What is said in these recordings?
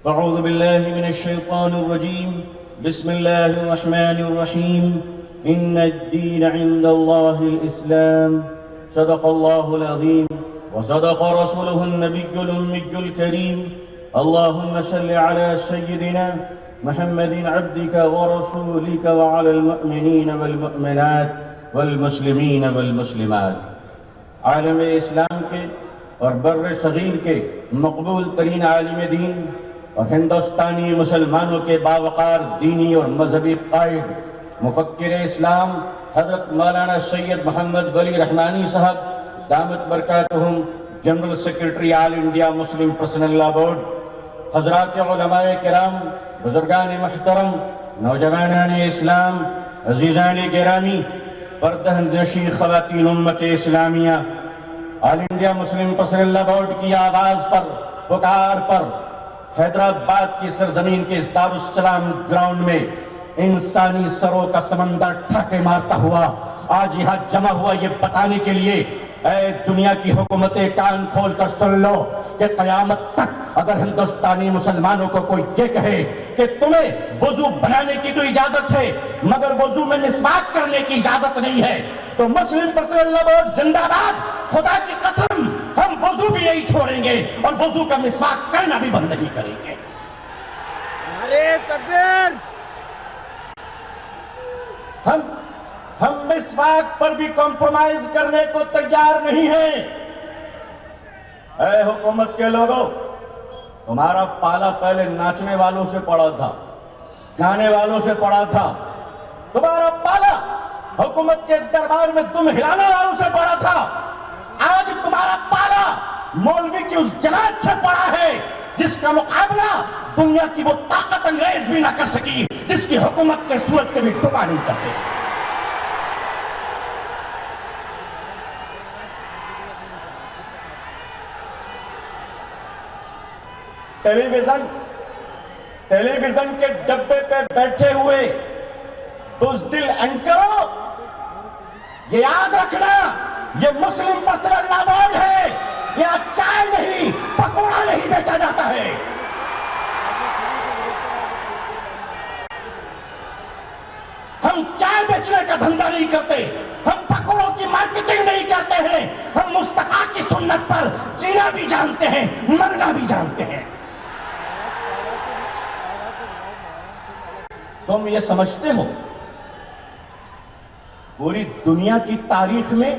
أعوذ بالله من الشيطان الرجيم. بسم الله الرحمن الرحيم. إن الدين عند الله الإسلام. صدق الله العظيم وصدق رسوله النبي الأمي الكريم. اللهم صل على سيدنا محمد عبدك ورسولك وعلى المؤمنين والمؤمنات والمسلمين والمسلمات. عالم اسلام کے اور بر صغیر کے مقبول ترین عالم دین اور ہندوستانی مسلمانوں کے باوقار دینی اور مذہبی قائد مفکر اسلام حضرت مولانا سید محمد ولی رحمانی صاحب دامت برکاتہم، جنرل سیکرٹری آل انڈیا مسلم پرسنل لا بورڈ، حضرات علماء کرام، بزرگان محترم، نوجوانان اسلام، عزیزان گرامی، پردہ نشین خواتین امت اسلامیہ، آل انڈیا مسلم پرسنل لا بورڈ کی آواز پر، پکار پر حیدرآباد کی سرزمین کے اس دارالسلام گراؤنڈ میں انسانی سروں کا سمندر ٹھاکے مارتا ہوا آج یہاں جمع ہوا یہ بتانے کے لیے، اے دنیا کی حکومتیں کان کھول کر سن لو کہ قیامت تک اگر ہندوستانی مسلمانوں کو کوئی یہ کہے کہ تمہیں وضو بنانے کی تو اجازت ہے مگر وضو میں مسواک کرنے کی اجازت نہیں ہے، تو مسلم پرسنل لا بورڈ زندہ باد، خدا کی قسم ہم وضو بھی نہیں چھوڑیں گے اور وضو کا مسواک کرنا بھی بند نہیں کریں گے۔ نعرہ تکبیر! ہم مسواک پر بھی کمپرومائز کرنے کو تیار نہیں ہیں۔ اے حکومت کے لوگوں، تمہارا پالا پہلے ناچنے والوں سے پڑا تھا، گانے والوں سے پڑا تھا، تمہارا پالا حکومت کے دربار میں دم ہلانے والوں سے پڑا تھا، آج تمہارا پالا مولوی کی اس جماعت سے پڑا ہے جس کا مقابلہ دنیا کی وہ طاقت انگریز بھی نہ کر سکی، جس کی حکومت کے سورج کے بھی ڈبا نہیں کرتے۔ ٹیلی ویژن کے ڈبے پہ بیٹھے ہوئے بزدل اینکروں، یہ یاد رکھنا یہ مسلم پرسنل لا بورڈ ہے، یہاں چائے نہیں پکوڑا نہیں بیچا جاتا ہے۔ ہم چائے بیچنے کا دھندا نہیں کرتے، ہم پکوڑوں کی مارکیٹنگ نہیں کرتے ہیں، ہم مصطفیٰ کی سنت پر جینا بھی جانتے ہیں، مرنا بھی جانتے ہیں۔ تم یہ سمجھتے ہو پوری دنیا کی تاریخ میں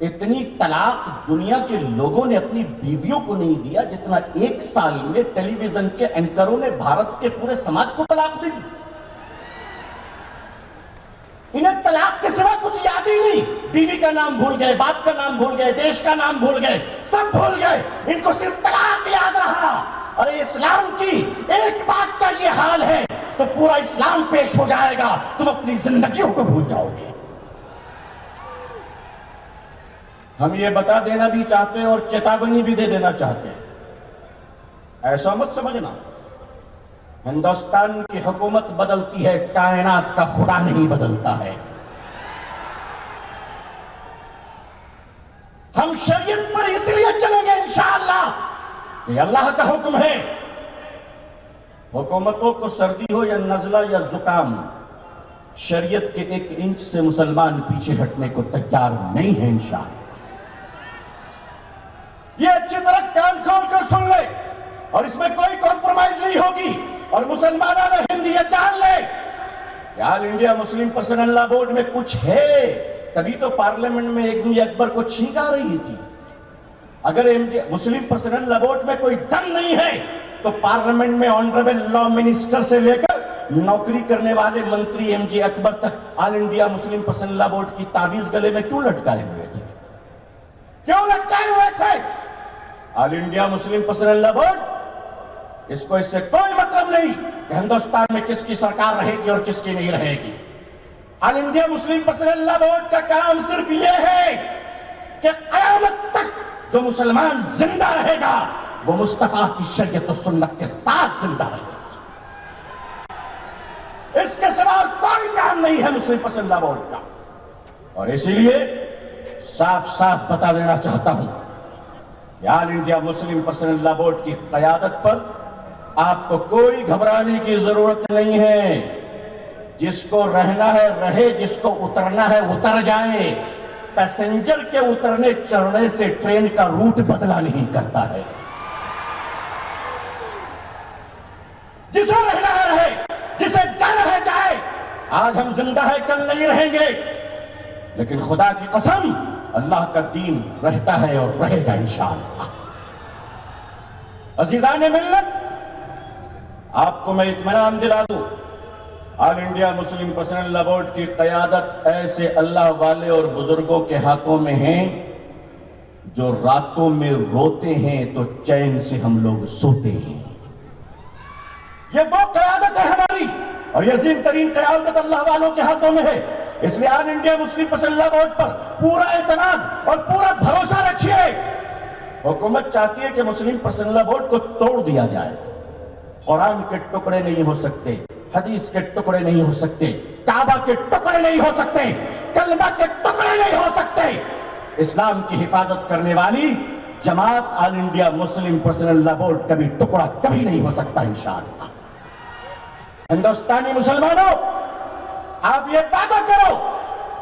اتنی طلاق دنیا کے لوگوں نے اپنی بیویوں کو نہیں دیا جتنا ایک سال میں ٹیلی ویژن کے اینکروں نے بھارت کے پورے سماج کو طلاق دے دی۔ انہیں طلاق کے سوا کچھ یاد ہی نہیں، بیوی کا نام بھول گئے، باپ کا نام بھول گئے، دیش کا نام بھول گئے، سب بھول گئے، ان کو صرف طلاق یاد رہا۔ ارے اسلام کی ایک بات کا یہ حال ہے تو پورا اسلام پیش ہو جائے گا، تم اپنی زندگیوں کو بھول جاؤ گے۔ ہم یہ بتا دینا بھی چاہتے ہیں اور چیتاونی بھی دے دینا چاہتے ہیں، ایسا مت سمجھنا ہندوستان کی حکومت بدلتی ہے، کائنات کا خدا نہیں بدلتا ہے۔ ہم شریعت پر اس لیے چلیں گے انشاءاللہ کہ اللہ کا حکم ہے، حکومتوں کو سردی ہو یا نزلہ یا زکام، شریعت کے 1 انچ سے مسلمان پیچھے ہٹنے کو تیار نہیں ہے انشاءاللہ۔ یہ اچھی طرح کان کھول کر سن لے اور اس میں کوئی کمپرومائز نہیں ہوگی، اور مسلمانوں نے ہندی یہ جان لے کہ آل انڈیا مسلم پرسنل لا بورڈ میں کچھ ہے، تبھی تو پارلیمنٹ میں ایک MJ اکبر کو چھینک آ رہی تھی۔ اگر مسلم پرسنل لا بورڈ میں کوئی دم نہیں ہے تو پارلیمنٹ میں آنریبل لا منسٹر سے لے کر نوکری کرنے والے منتری MJ اکبر تک آل انڈیا مسلم پرسنل لا بورڈ کی تعویذ گلے میں کیوں لٹکائے ہوئے تھے؟ کیوں لٹکائے ہوئے تھے؟ آل انڈیا مسلم پرسنل لا بورڈ اس کو اس سے کوئی مطلب نہیں کہ ہندوستان میں کس کی سرکار رہے گی اور کس کی نہیں رہے گی۔ آل انڈیا مسلم پرسنل لا بورڈ کا کام صرف یہ ہے کہ قیامت تک جو مسلمان زندہ رہے گا وہ مصطفیٰ کی شریعت و سنت کے ساتھ زندہ رہے گا، اس کے سوا کوئی کام نہیں ہے مسلم پرسنل لا بورڈ کا۔ اور اسی لیے صاف صاف بتا دینا چاہتا ہوں کہ آل انڈیا مسلم پرسنل لا بورڈ کی قیادت پر آپ کو کوئی گھبرانے کی ضرورت نہیں ہے. جس کو رہنا ہے رہے, جس کو اترنا ہے اتر جائے. پیسنجر کے اترنے چڑھنے سے ٹرین کا روٹ بدلا نہیں کرتا ہے. جسے رہنا ہے رہے, جسے جانا ہے جائے. آج ہم زندہ ہے, کل نہیں رہیں گے, لیکن خدا کی قسم اللہ کا دین رہتا ہے اور رہے گا انشاءاللہ. عزیزان ملت, آپ کو میں اطمینان دلا دوں, آل انڈیا مسلم پرسنل لا بورڈ کی قیادت ایسے اللہ والے اور بزرگوں کے ہاتھوں میں ہیں جو راتوں میں روتے ہیں تو چین سے ہم لوگ سوتے ہیں. یہ وہ قیادت ہے ہماری, اور یہ عظیم ترین قیادت اللہ والوں کے ہاتھوں میں ہے. اس لیے آل انڈیا مسلم پرسنل لا بورڈ پر پورا اعتماد اور پورا بھروسہ رکھیے. حکومت چاہتی ہے کہ مسلم پرسنل لا بورڈ کو توڑ دیا جائے. قرآن کے ٹکڑے نہیں ہو سکتے, حدیث کے ٹکڑے نہیں ہو سکتے, کعبہ کے ٹکڑے نہیں ہو سکتے, کلمہ کے ٹکڑے نہیں ہو سکتے. اسلام کی حفاظت کرنے والی جماعت آل انڈیا مسلم پرسنل لا بورڈ کبھی ٹکڑا کبھی نہیں ہو سکتا انشاءاللہ. ہندوستانی مسلمانوں, آپ یہ وعدہ کرو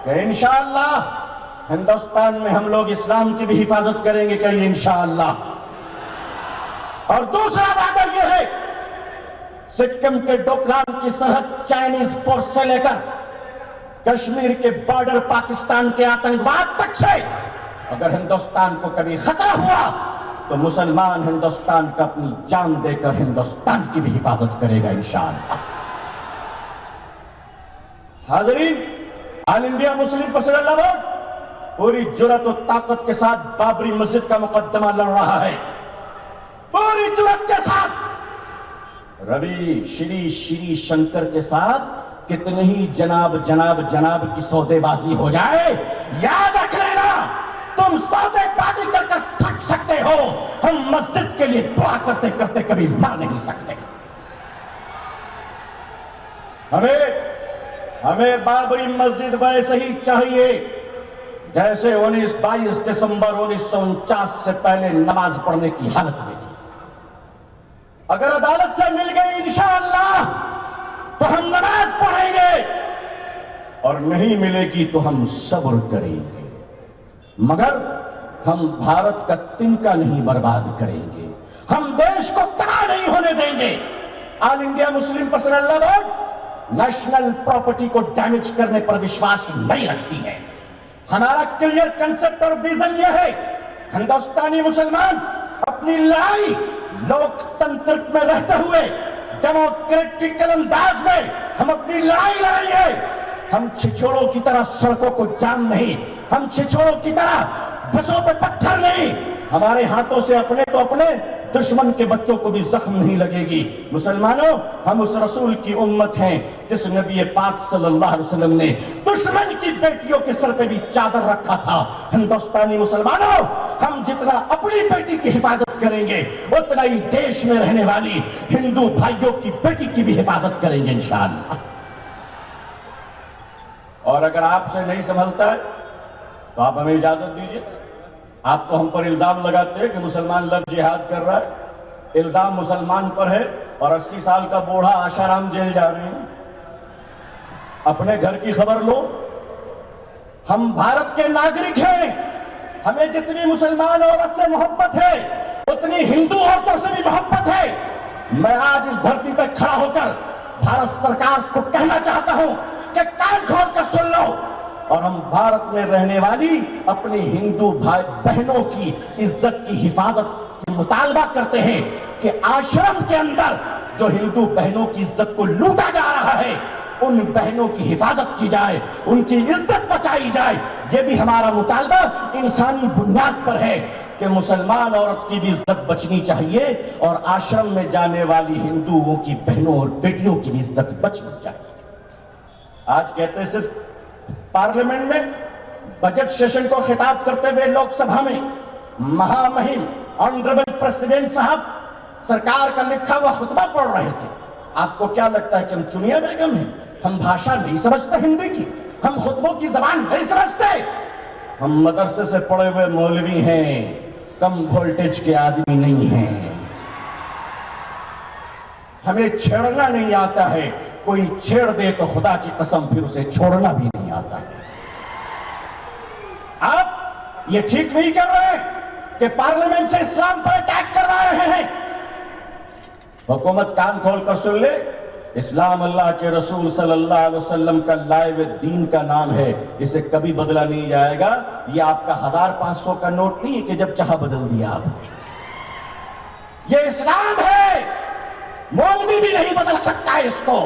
کہ انشاءاللہ ہندوستان میں ہم لوگ اسلام کی بھی حفاظت کریں گے, کہیں انشاءاللہ. اور دوسرا وعدہ یہ ہے, سکم کے ڈوکلام کی سرحد چائنیز فورس سے لے کر کشمیر کے بارڈر پاکستان کے آتنکواد تک سے اگر ہندوستان کو کبھی خطرہ ہوا تو مسلمان ہندوستان کا اپنی جان دے کر ہندوستان کی بھی حفاظت کرے گا انشاءاللہ. حاضرین, آل انڈیا مسلم پرسنل لا بورڈ پوری جرأت و طاقت کے ساتھ بابری مسجد کا مقدمہ لڑ رہا ہے. پوری جرأت کے ساتھ. روی شری شنکر کے ساتھ کتنے ہی جناب کی سودے بازی ہو جائے, یاد رکھ لینا تم سودے بازی کر کر تھک سکتے ہو, ہم مسجد کے لیے دعا کرتے کرتے کبھی مر نہیں سکتے. ہمیں بابری مسجد ویسے ہی چاہیے جیسے 22 دسمبر 1949 سے پہلے نماز پڑھنے کی حالت میں تھی. اگر عدالت سے مل گئی انشاءاللہ تو ہم نماز پڑھیں گے, اور نہیں ملے گی تو ہم صبر کریں گے, مگر ہم بھارت کا تنکا نہیں برباد کریں گے, ہم دیش کو تباہ نہیں ہونے دیں گے. آل انڈیا مسلم پرسنل لا بورڈ نیشنل پراپرٹی کو ڈیمیج کرنے پر وشواس نہیں رکھتی ہے. ہمارا کلیئر کنسپٹ اور ویژن یہ ہے, ہندوستانی مسلمان اپنی لڑائی لوکتنتر میں رہتے ہوئے ڈیموکریٹکل انداز میں ہم اپنی لڑائی لڑیں گے. ہم چھچوڑوں کی طرح سڑکوں کو جام نہیں, ہم چھچوڑوں کی طرح بسوں پہ پتھر نہیں. ہمارے ہاتھوں سے اپنے تو اپنے دشمن کے بچوں کو بھی زخم نہیں لگے گی. مسلمانوں, ہم اس رسول کی امت ہیں جس نبی پاک صلی اللہ علیہ وسلم نے دشمن کی بیٹیوں کے سر پہ بھی چادر رکھا تھا. ہندوستانی مسلمانوں, ہم جتنا اپنی بیٹی کی حفاظت کریں گے اتنا ہی دیش میں رہنے والی ہندو بھائیوں کی بیٹی کی بھی حفاظت کریں گے انشاءاللہ. اور اگر آپ سے نہیں سنبھلتا ہے تو آپ ہمیں اجازت دیجئے. آپ تو ہم پر الزام لگاتے ہیں کہ مسلمان لو جہاد کر رہا ہے. الزام مسلمان پر ہے اور 80 سال کا بوڑھا آشارام جیل جا رہے ہیں. اپنے گھر کی خبر لو. ہم بھارت کے ناگرک ہیں, ہمیں جتنی مسلمان عورت سے محبت ہے اتنی ہندو عورتوں سے بھی محبت ہے. میں آج اس دھرتی پہ کھڑا ہو کر بھارت سرکار کو کہنا چاہتا ہوں کہ کان کھول کر سن لو, اور ہم بھارت میں رہنے والی اپنی ہندو بھائی بہنوں کی عزت کی حفاظت کی مطالبہ کرتے ہیں کہ آشرم کے اندر جو ہندو بہنوں کی عزت کو لوٹا جا رہا ہے ان بہنوں کی حفاظت کی جائے, ان کی عزت بچائی جائے. یہ بھی ہمارا مطالبہ انسانی بنیاد پر ہے کہ مسلمان عورت کی بھی عزت بچنی چاہیے اور آشرم میں جانے والی ہندوؤں کی بہنوں اور بیٹیوں کی بھی عزت بچنی چاہیے. آج کہتے ہیں صرف پارلیمنٹ میں بجٹ سیشن کو خطاب کرتے ہوئے لوک سبھا میں مہامہم آنریبل پریزیڈنٹ صاحب سرکار کا لکھا ہوا خطبہ پڑھ رہے تھے. آپ کو کیا لگتا ہے کہ ہم چنیا بیگم ہیں؟ ہم بھاشا نہیں سمجھتے ہندی کی, ہم خطبوں کی زبان نہیں سمجھتے. ہم مدرسے سے پڑھے ہوئے مولوی ہیں, کم وولٹیج کے آدمی نہیں ہیں. ہمیں چھیڑنا نہیں آتا ہے، کوئی چھیڑ دے تو خدا کی قسم پھر اسے چھوڑنا بھی نہیں آتا ہے۔ آپ یہ ٹھیک نہیں کر رہے کہ پارلیمنٹ سے اسلام پر اٹیک کروا رہے ہیں۔ حکومت کان کھول کر سن لے، اسلام اللہ کے رسول صلی اللہ علیہ وسلم کا لائے ہوئے دین کا نام ہے، اسے کبھی بدلا نہیں جائے گا۔ یہ آپ کا 1500 کا نوٹ نہیں ہے کہ جب چاہا بدل دیا آپ نے۔ یہ اسلام ہے، مولوی بھی نہیں بدل سکتا ہے اس کو،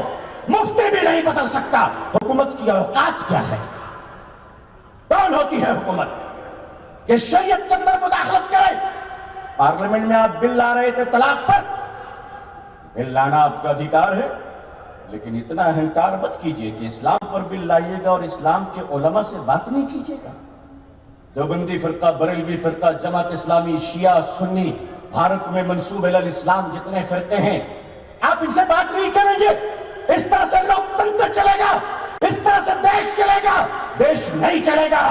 مفتی بھی نہیں بدل سکتا۔ حکومت کی اوقات کیا ہے؟ کون ہوتی ہے حکومت کہ شریعت کے اندر مداخلت کرے؟ پارلیمنٹ میں آپ بل لا رہے تھے طلاق پر، بل لانا آپ کا ادھیکار ہے، لیکن اتنا اہنکار مت کیجئے کہ اسلام پر بل لائیے گا اور اسلام کے علماء سے بات نہیں کیجئے گا۔ دیوبندی فرقہ، بریلوی فرقہ، جماعت اسلامی، شیعہ، سنی، بھارت میں منسوب الاسلام جتنے فرقے ہیں، آپ ان سے بات نہیں کریں گے۔ اس طرح سے لوکتنتر چلے گا، اس طرح سے دیش چلے گا، دیش نہیں چلے گا،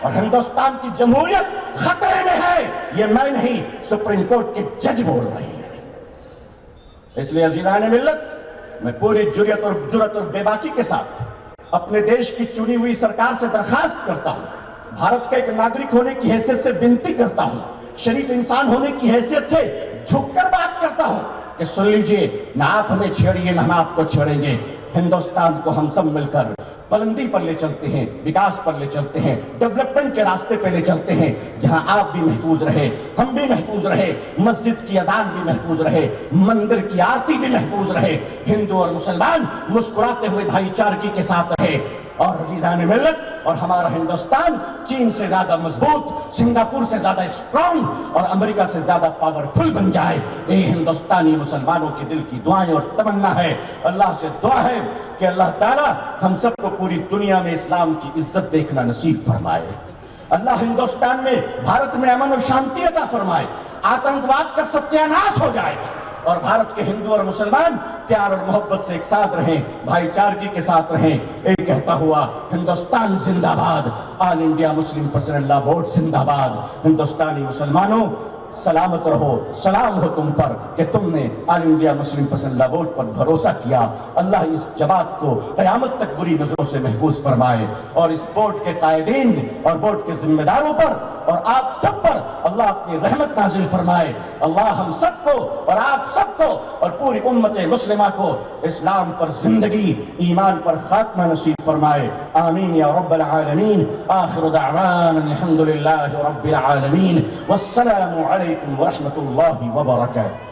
اور ہندوستان کی جمہوریت خطرے میں ہے۔ یہ میں نہیں، سپریم کورٹ کے جج بول رہے ہیں۔ اس لیے عزیزان ملت، میں پوری جرأت اور بے باکی کے ساتھ اپنے دیش کی چنی ہوئی سرکار سے درخواست کرتا ہوں، بھارت کا ایک ناگرک ہونے کی حیثیت سے بنتی کرتا ہوں، شریف انسان ہونے کی حیثیت سے جھک کر بات کرتا ہوں کہ سن لیجئے، نہ آپ ہمیں چھیڑیے نہ ہم آپ کو چھیڑیں گے۔ ہندوستان کو ہم سب مل کر بلندی پر لے چلتے ہیں، وکاس پر لے چلتے ہیں، ڈیولپمنٹ کے راستے پہ لے چلتے ہیں، جہاں آپ بھی محفوظ رہے، ہم بھی محفوظ رہے، مسجد کی اذان بھی محفوظ رہے، مندر کی آرتی بھی محفوظ رہے، ہندو اور مسلمان مسکراتے ہوئے بھائی چارگی کے ساتھ رہے، اور عزیزان ملت، اور ہمارا ہندوستان چین سے زیادہ مضبوط، سنگاپور سے زیادہ اسٹرانگ اور امریکہ سے زیادہ پاورفل بن جائے۔ یہ ہندوستانی مسلمانوں کے دل کی دعائیں اور تمنا ہے۔ اللہ سے دعا ہے کہ اللہ تعالیٰ ہم سب کو پوری دنیا میں اسلام کی عزت دیکھنا نصیب فرمائے۔ اللہ ہندوستان میں، بھارت میں امن اور شانتی عطا فرمائے، آتنکواد کا ستیہ ناش ہو جائے، اور بھارت کے ہندو اور مسلمان پیار اور محبت سے ایک ساتھ رہیں، بھائی چارگی کے ساتھ رہیں۔ ایک کہتا ہوا ہندوستان زندہ باد، آل انڈیا مسلم پرسنل لا بورڈ زندہ باد۔ ہندوستانی مسلمانوں، سلامت رہو، سلام ہو تم پر کہ تم نے آل انڈیا مسلم پرسنل لا بورڈ پر بھروسہ کیا۔ اللہ اس جماعت کو قیامت تک بری نظروں سے محفوظ فرمائے، اور اس بورڈ کے قائدین اور بورڈ کے ذمہ داروں پر اور آپ سب پر اللہ اپنی رحمت نازل فرمائے۔ اللہ ہم سب کو اور آپ سب کو اور پوری امت مسلمہ کو اسلام پر زندگی، ایمان پر خاتمہ نصیب فرمائے۔ آمین یا رب العالمین۔ آخر دعوانا الحمدللہ رب العالمین، والسلام علیکم ورحمۃ اللہ وبرکاتہ۔